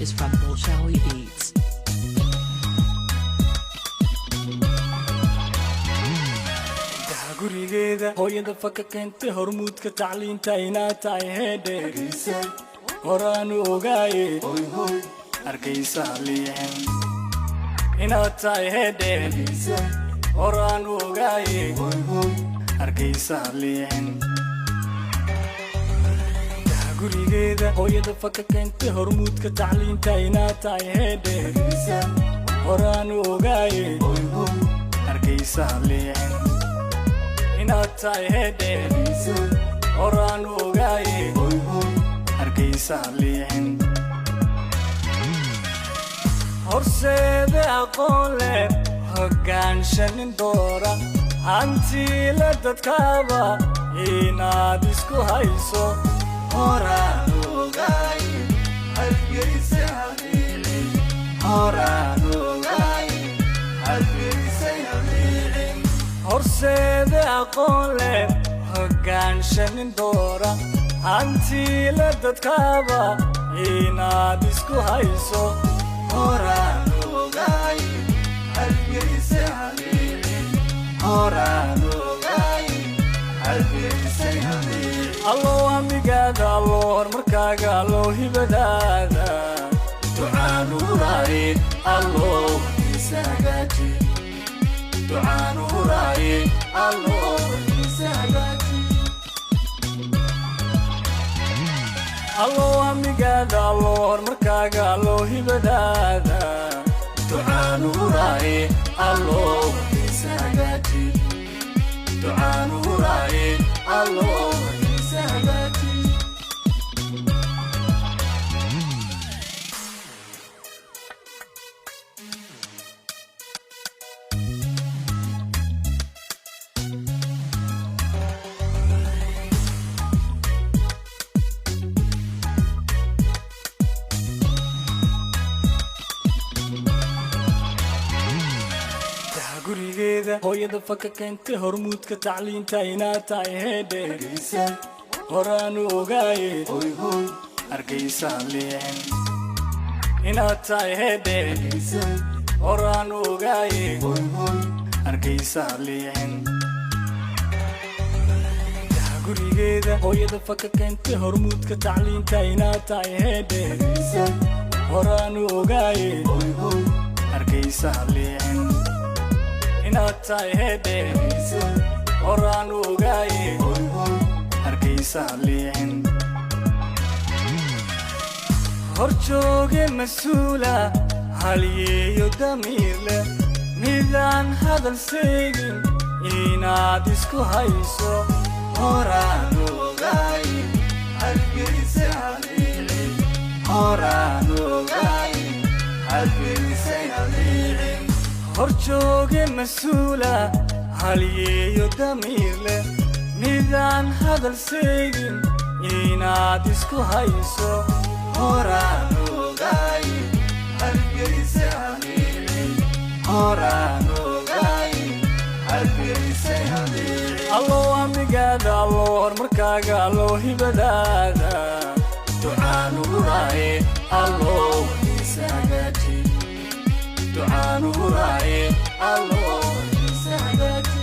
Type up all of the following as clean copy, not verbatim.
is from Bolshawi Beats. gurigeeda hooyada faka keentay hormuudka tacliinta inaad tahay heedheegaysay horaanu ogaaye hargaysaa liicin inaad tahay heedheegaysay horaanu ogaaye hargaysaa liicin gurigeeda hooyada faka keentay hormuudka tacliinta inaad tahay heedheegaysay horaanu ogaaye hargaysaa liicin inaad tahay heedheegaysay horaanu ogaaye hargaysaa liicin horseeda aqoon leh hoggaanshanin doora hantiila dadkaaba inaad isku hayso horaanu ogaaye hargaysa haliicin horaanu ogaaye hargaysa haliicin horseeda aqoon leh hoggaanshanin doora hantiila dadkaaba inaad isku hayso horaanu ogaaye hargaysa haliicin horaanu ogaaye hargaysa haliicin allow hamigaada allow horumarkaaga allow hibadaada ducaanu raaye allow isa hagaaji ducaanu raaye allow isa hagaaji allow hamigaada allow horumarkaaga allow hibadaada ducaanu raaye allow isa hagaaji ducaanu raaye allow isa hagaaji gurigeeda hooyada faka keentay hormuudka tacliinta inaad tahay heedheegaysay horaanu ogaaye hargaysaa liicin inaad tahay heedheegaysay horaanu ogaaye hargaysaa liicin gurigeeda hooyada faka keentay hormuudka tacliinta inaad tahay heedheegaysay horaanu ogaaye hargaysaa liicin inaad tahay heedheegaysay horaanu ogaaye hargaysaa liicin horjooge mas-uula haliyeeyo damiir leh midaan hadal seegin inaad isku hayso horaanu ogaaye hargaysa haliicin horaanu ogaaye hargaysa haliicin horjooge mas-uula haliyeeyo damiir leh midaan hadal seegin inaad isku hayso horaanu ogaaye hargaysa haliicin horaanu ogaaye hargaysa haliicin allow hamigaada allow horumarkaaga allow hibadaada ducaanu raaye allow isa hagaaji ducaanu raaye allow isa hagaaji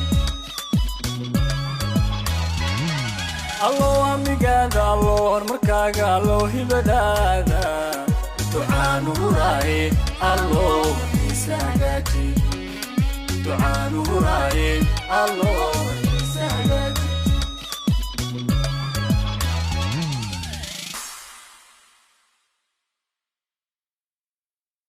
allow hamigaada allow horumarkaaga allow hibadaada ducaanu raaye allow isa hagaaji ducaanu raaye allow